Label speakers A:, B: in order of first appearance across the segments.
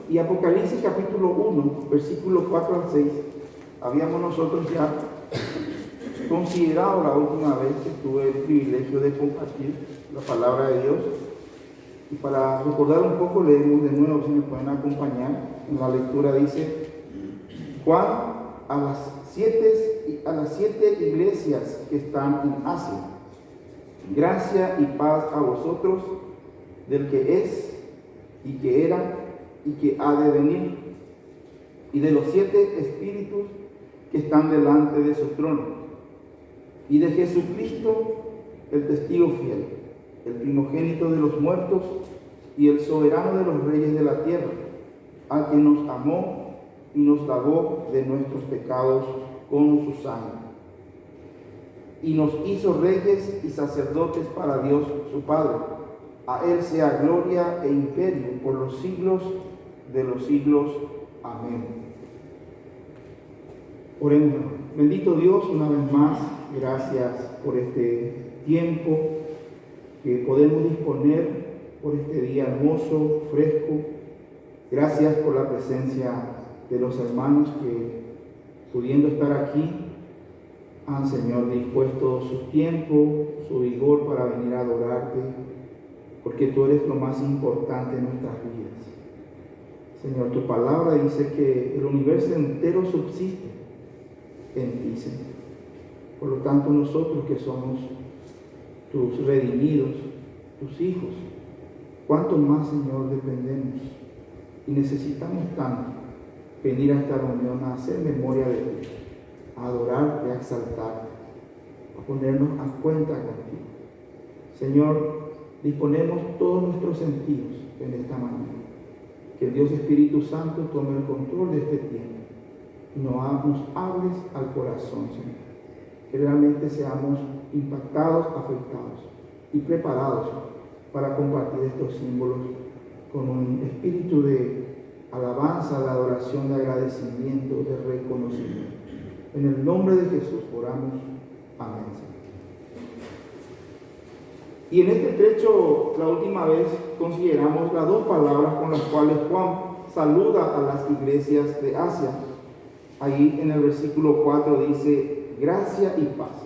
A: Y Apocalipsis capítulo 1, versículo 4 al 6, habíamos nosotros ya considerado la última vez que tuve el privilegio de compartir la palabra de Dios. Y para recordar un poco, leemos de nuevo, si me pueden acompañar. En la lectura dice: Juan, a las siete iglesias que están en Asia, gracia y paz a vosotros, del que es, y que era, y que ha de venir, y de los 7 espíritus que están delante de su trono, y de Jesucristo, el testigo fiel, el primogénito de los muertos y el soberano de los reyes de la tierra, al que nos amó y nos lavó de nuestros pecados con su sangre, y nos hizo reyes y sacerdotes para Dios su Padre. A Él sea gloria e imperio por los siglos de los siglos. Amén. Oremos. Bendito Dios, una vez más, gracias por este tiempo que podemos disponer, por este día hermoso, fresco. Gracias por la presencia de los hermanos que, pudiendo estar aquí, han, Señor, dispuesto su tiempo, su vigor para venir a adorarte, porque tú eres lo más importante en nuestras vidas. Señor, tu palabra dice que el universo entero subsiste en ti, Señor. Por lo tanto, nosotros que somos tus redimidos, tus hijos, cuánto más, Señor, dependemos y necesitamos tanto venir a esta reunión a hacer memoria de ti, a adorarte, a exaltarte, a ponernos a cuenta contigo. Señor, disponemos todos nuestros sentidos en esta mañana. Que el Dios Espíritu Santo tome el control de este tiempo y nos hables al corazón, Señor. Que realmente seamos impactados, afectados y preparados para compartir estos símbolos con un espíritu de alabanza, de adoración, de agradecimiento, de reconocimiento. En el nombre de Jesús oramos. Amén, Señor. Y en este trecho, la última vez, consideramos las 2 palabras con las cuales Juan saluda a las iglesias de Asia. Ahí en el versículo 4 dice: gracia y paz.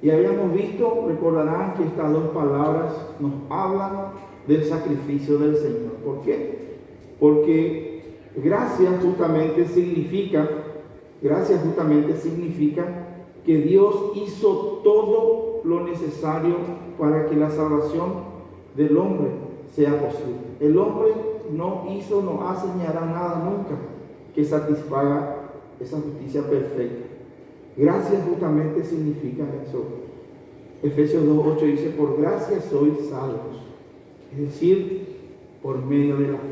A: Y habíamos visto, recordarán, que estas 2 palabras nos hablan del sacrificio del Señor. ¿Por qué? Porque gracia justamente significa que Dios hizo todo lo necesario para que la salvación del hombre sea posible. El hombre no hace ni hará nada nunca que satisfaga esa justicia perfecta. Gracia justamente significa eso. Efesios 2:8 dice: por gracia sois salvos, es decir, por medio de la fe.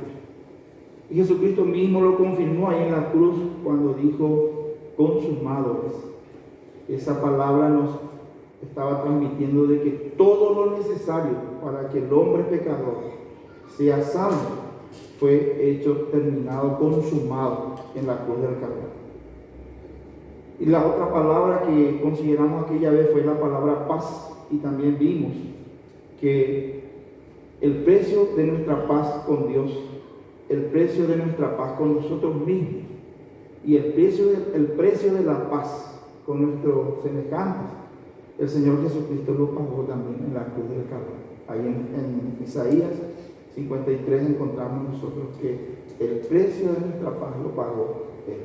A: Y Jesucristo mismo lo confirmó ahí en la cruz cuando dijo: consumado es. Esa palabra nos estaba transmitiendo de que todo lo necesario para que el hombre pecador sea salvo fue hecho, terminado, consumado en la cruz del Calvario. Y la otra palabra que consideramos aquella vez fue la palabra paz, y también vimos que el precio de nuestra paz con Dios, el precio de nuestra paz con nosotros mismos y el precio de la paz con nuestros semejantes, el Señor Jesucristo lo pagó también en la cruz del Calvario. Ahí en Isaías 53 encontramos nosotros que el precio de nuestra paz lo pagó Él.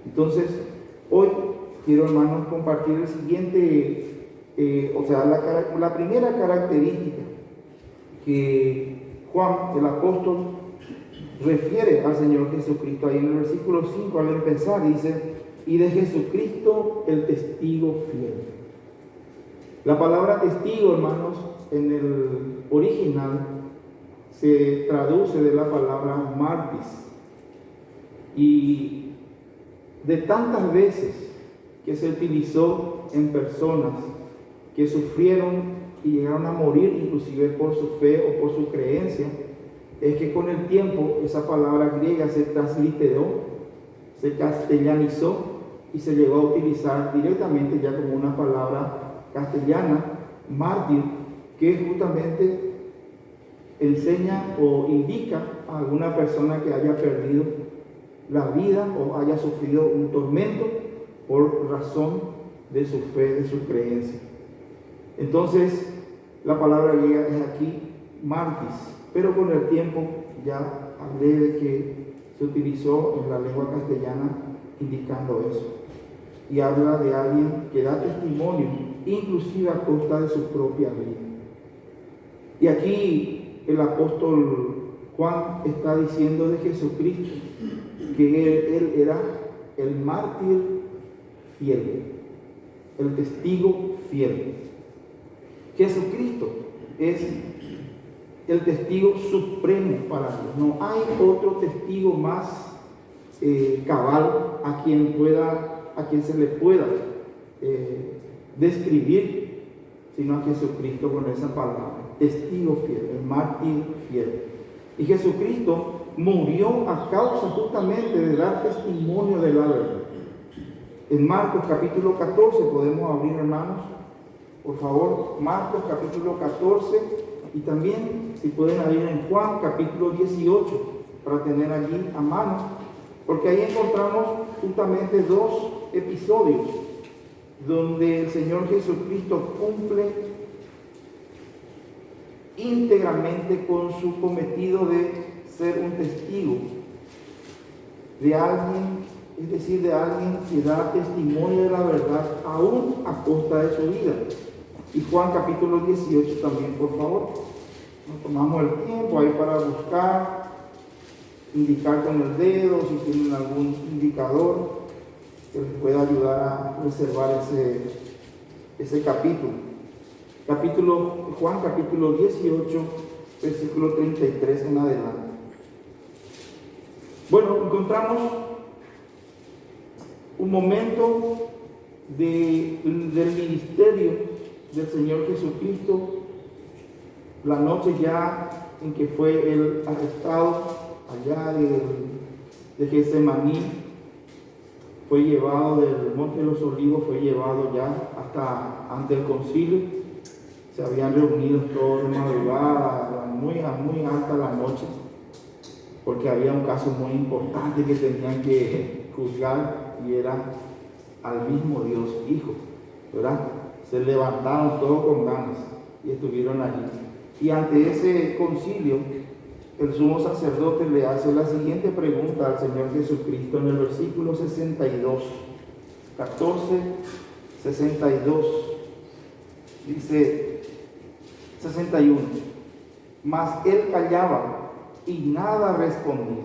A: Entonces, hoy quiero, hermanos, compartir el siguiente, la primera característica que Juan, el apóstol, refiere al Señor Jesucristo. Ahí en el versículo 5, al empezar, dice: y de Jesucristo, el testigo fiel. La palabra testigo, hermanos, en el original se traduce de la palabra martis. Y de tantas veces que se utilizó en personas que sufrieron y llegaron a morir inclusive por su fe o por su creencia, es que con el tiempo esa palabra griega se transliteró, se castellanizó y se llegó a utilizar directamente ya como una palabra castellana, mártir, que justamente enseña o indica a alguna persona que haya perdido la vida o haya sufrido un tormento por razón de su fe, de su creencia. Entonces, la palabra griega es aquí martis, pero con el tiempo ya hablé de que se utilizó en la lengua castellana indicando eso. Y habla de alguien que da testimonio, inclusive a costa de su propia vida. Y aquí el apóstol Juan está diciendo de Jesucristo que él era el mártir fiel, el testigo fiel. Jesucristo es el testigo supremo para Dios. No hay otro testigo más cabal a quien se le pueda describir, sino a Jesucristo con esa palabra, testigo fiel, el mártir fiel. Y Jesucristo murió a causa justamente de dar testimonio de la verdad. En Marcos capítulo 14, podemos abrir, hermanos, por favor, Marcos capítulo 14, y también si pueden abrir en Juan capítulo 18, para tener allí a mano, porque ahí encontramos justamente dos episodios donde el Señor Jesucristo cumple íntegramente con su cometido de ser un testigo de alguien, es decir, de alguien que da testimonio de la verdad aún a costa de su vida. Y Juan capítulo 18 también, por favor. Nos tomamos el tiempo ahí para buscar, indicar con el dedo si tienen algún indicador que les pueda ayudar a reservar ese capítulo. Juan capítulo 18, versículo 33 en adelante. Bueno, encontramos un momento del ministerio del Señor Jesucristo, la noche ya en que fue él arrestado allá de Getsemaní, fue llevado del Monte de los Olivos, fue llevado ya hasta ante el concilio. Se habían reunido todos de madrugada, muy alta la noche, porque había un caso muy importante que tenían que juzgar, y era al mismo Dios Hijo, ¿verdad? Se levantaron todos con ganas y estuvieron allí. Y ante ese concilio, el sumo sacerdote le hace la siguiente pregunta al Señor Jesucristo en el versículo 62, 14, 62, dice 61, mas él callaba y nada respondía.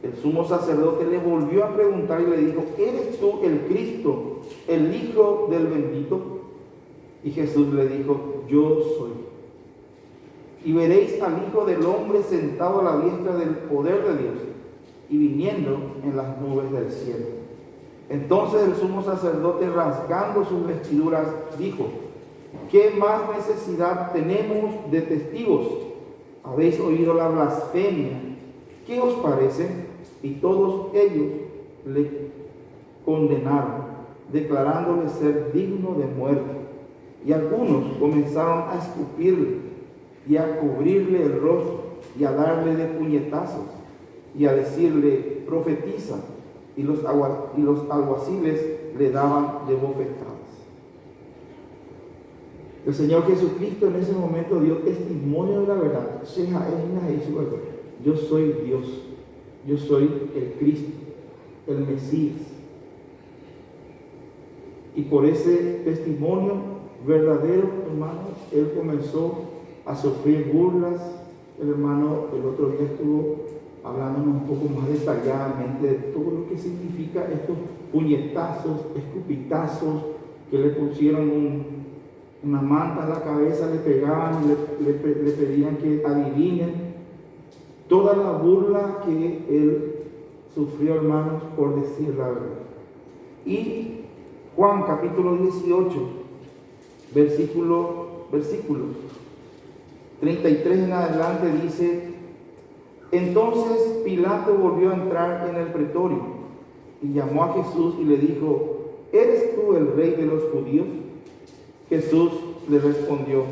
A: El sumo sacerdote le volvió a preguntar y le dijo: ¿eres tú el Cristo, el Hijo del bendito? Y Jesús le dijo: yo soy. Y veréis al Hijo del Hombre sentado a la diestra del poder de Dios y viniendo en las nubes del cielo. Entonces el sumo sacerdote, rasgando sus vestiduras, dijo: ¿qué más necesidad tenemos de testigos? Habéis oído la blasfemia. ¿Qué os parece? Y todos ellos le condenaron, declarándole ser digno de muerte. Y algunos comenzaron a escupirle y a cubrirle el rostro y a darle de puñetazos y a decirle: profetiza. Y los alguaciles le daban de bofetadas. El Señor Jesucristo en ese momento dio testimonio de la verdad. Yo soy Dios, yo soy el Cristo, el Mesías. Y por ese testimonio verdadero, hermanos, él comenzó a sufrir burlas. El hermano el otro día estuvo hablándonos un poco más detalladamente de todo lo que significa estos puñetazos, escupitazos, que le pusieron una manta en la cabeza, le pegaban y le pedían que adivinen. Toda la burla que él sufrió, hermanos, por decir la verdad. Y Juan capítulo 18, versículos 33 en adelante dice: entonces Pilato volvió a entrar en el pretorio y llamó a Jesús y le dijo: ¿eres tú el rey de los judíos? Jesús le respondió: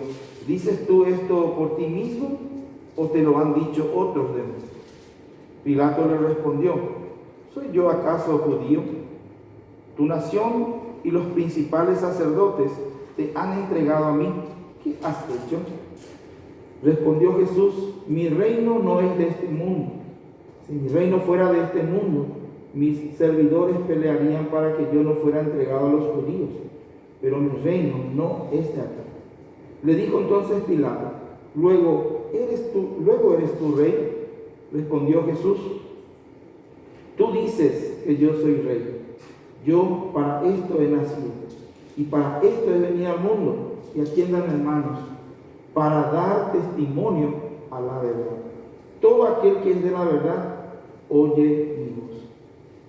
A: ¿dices tú esto por ti mismo o te lo han dicho otros de mí? Pilato le respondió: ¿soy yo acaso judío? Tu nación y los principales sacerdotes te han entregado a mí. ¿Qué has hecho? Respondió Jesús: mi reino no es de este mundo. Si mi reino fuera de este mundo, mis servidores pelearían para que yo no fuera entregado a los judíos. Pero mi reino no es de acá. Le dijo entonces Pilato: ¿Luego eres tú rey? Respondió Jesús: tú dices que yo soy rey. Yo para esto he nacido y para esto he venido al mundo. Y atiendan, hermanos, para dar testimonio a la verdad. Todo aquel que es de la verdad oye mi voz.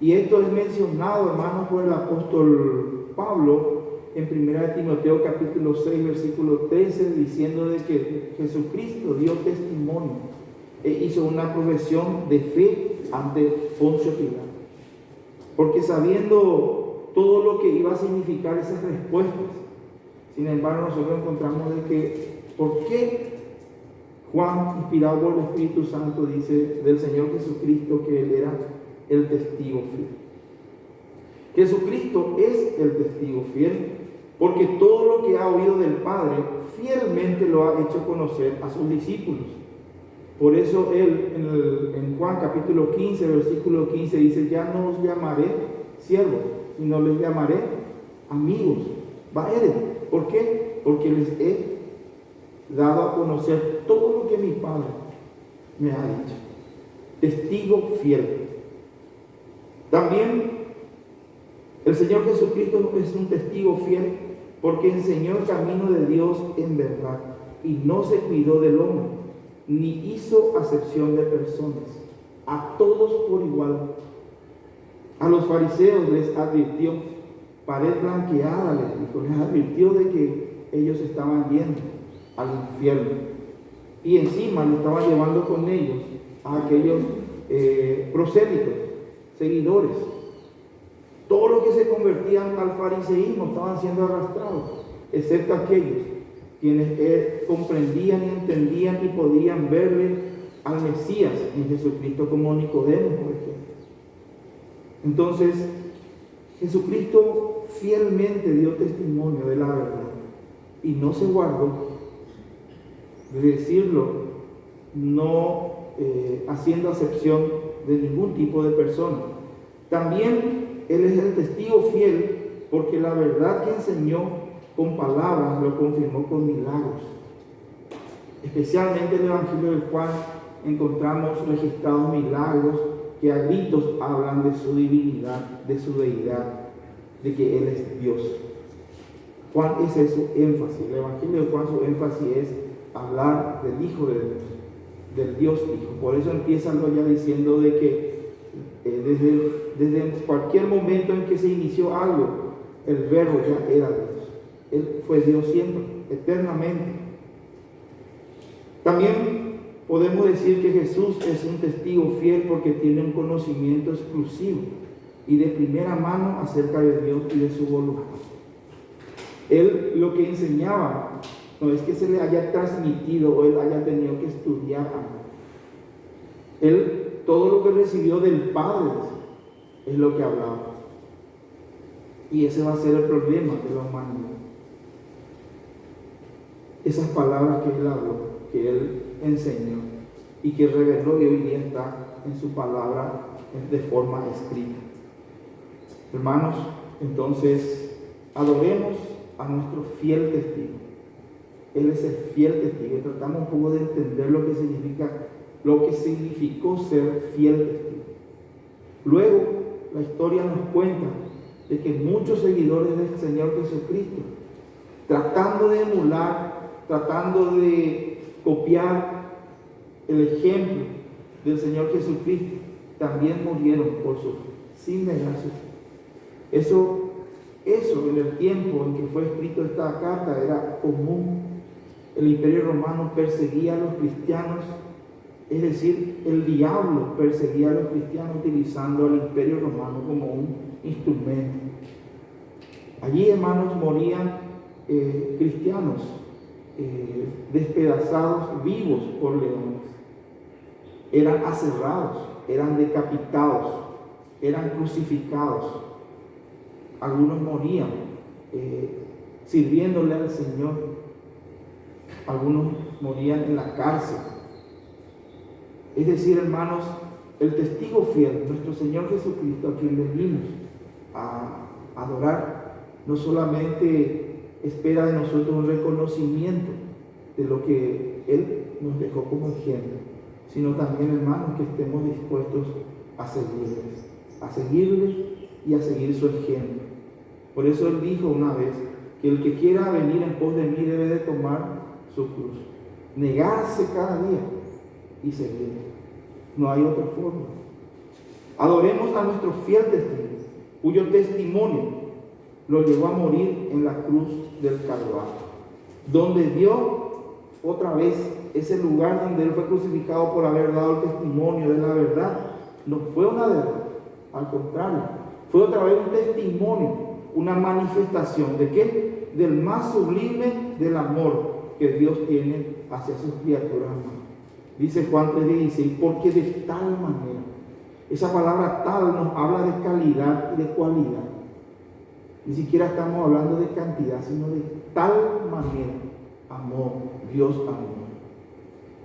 A: Y esto es mencionado, hermanos, por el apóstol Pablo en 1 Timoteo capítulo 6, versículo 13, diciendo de que Jesucristo dio testimonio e hizo una profesión de fe ante Poncio Pilato. Porque sabiendo todo lo que iba a significar esas respuestas, sin embargo, nosotros encontramos de que, ¿por qué Juan, inspirado por el Espíritu Santo, dice del Señor Jesucristo que Él era el testigo fiel? Jesucristo es el testigo fiel, porque todo lo que ha oído del Padre, fielmente lo ha hecho conocer a sus discípulos. Por eso Él, en Juan capítulo 15, versículo 15, dice: ya no os llamaré siervos, sino les llamaré amigos. ¿Por qué? Porque les he dado a conocer todo lo que mi Padre me ha dicho. Testigo fiel. También el Señor Jesucristo es un testigo fiel porque enseñó el camino de Dios en verdad y no se cuidó del hombre, ni hizo acepción de personas. A todos por igual. A los fariseos les advirtió: pared blanqueada, les advirtió de que ellos estaban yendo al infierno. Y encima lo estaban llevando con ellos a aquellos prosélitos, seguidores. Todos los que se convertían al fariseísmo estaban siendo arrastrados, excepto aquellos quienes comprendían y entendían y podían verle al Mesías en Jesucristo, como Nicodemo, por ejemplo. Entonces, Jesucristo fielmente dio testimonio de la verdad y no se guardó de decirlo, no haciendo acepción de ningún tipo de persona. También Él es el testigo fiel porque la verdad que enseñó con palabras lo confirmó con milagros. Especialmente en el Evangelio de Juan encontramos registrados milagros que a gritos hablan de su divinidad, de su deidad, de que Él es Dios. Juan, ese es su énfasis. El Evangelio de Juan, su énfasis es hablar del Hijo de Dios, del Dios Hijo. Por eso empiezan ya diciendo de que desde cualquier momento en que se inició algo, el Verbo ya era Dios. Él fue Dios siempre, eternamente. También podemos decir que Jesús es un testigo fiel porque tiene un conocimiento exclusivo y de primera mano acerca de Dios y de su voluntad. Él lo que enseñaba no es que se le haya transmitido o él haya tenido que estudiar algo. Él, todo lo que recibió del Padre es lo que hablaba. Y ese va a ser el problema de la humanidad. Esas palabras que Él habló, que Él enseñó y que reveló y hoy día está en su palabra de forma escrita. Hermanos, entonces adoremos a nuestro fiel testigo. Él es el fiel testigo. Tratamos un poco de entender lo que significó ser fiel testigo. Luego, la historia nos cuenta de que muchos seguidores del Señor Jesucristo, tratando de emular, tratando de copiar el ejemplo del Señor Jesucristo, también murieron por su fe, sin negar su fe. Eso en el tiempo en que fue escrito esta carta era común. El Imperio Romano perseguía a los cristianos, es decir, el diablo perseguía a los cristianos utilizando al Imperio Romano como un instrumento. Allí, hermanos, morían cristianos despedazados vivos por leones. Eran aserrados eran decapitados, eran crucificados. Algunos morían sirviéndole al Señor. Algunos morían en la cárcel. Es decir, hermanos, el testigo fiel, nuestro Señor Jesucristo, a quien venimos a adorar, no solamente espera de nosotros un reconocimiento de lo que Él nos dejó como ejemplo, sino también, hermanos, que estemos dispuestos a seguirle y a seguir su ejemplo. Por eso Él dijo una vez que el que quiera venir en pos de mí debe de tomar su cruz, negarse cada día y seguirle. No hay otra forma. Adoremos a nuestro fiel testigo, cuyo testimonio lo llevó a morir en la cruz del Calvario, donde dio otra vez ese lugar donde Él fue crucificado por haber dado el testimonio de la verdad. No fue una derrota, al contrario, fue otra vez un testimonio, una manifestación ¿de qué? Del más sublime del amor que Dios tiene hacia sus criaturas. Dice Juan 3:16, porque de tal manera, esa palabra tal nos habla de calidad y de cualidad. Ni siquiera estamos hablando de cantidad, sino de tal manera amó, Dios amó.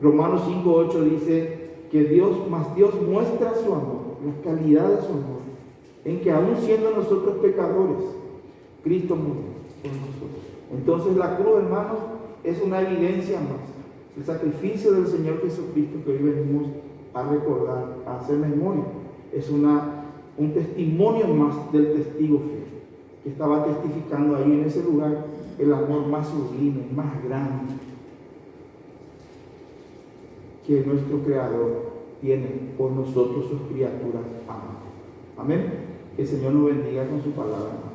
A: Romanos 5:8 dice que Dios muestra su amor, la calidad de su amor, en que aún siendo nosotros pecadores, Cristo murió por nosotros. Entonces la cruz, hermanos, es una evidencia más. El sacrificio del Señor Jesucristo que hoy venimos a recordar, a hacer memoria, es un testimonio más del testigo fiel, que estaba testificando ahí en ese lugar el amor más sublime, más grande que nuestro Creador tiene por nosotros, sus criaturas amadas. Amén. Que el Señor nos bendiga con su palabra.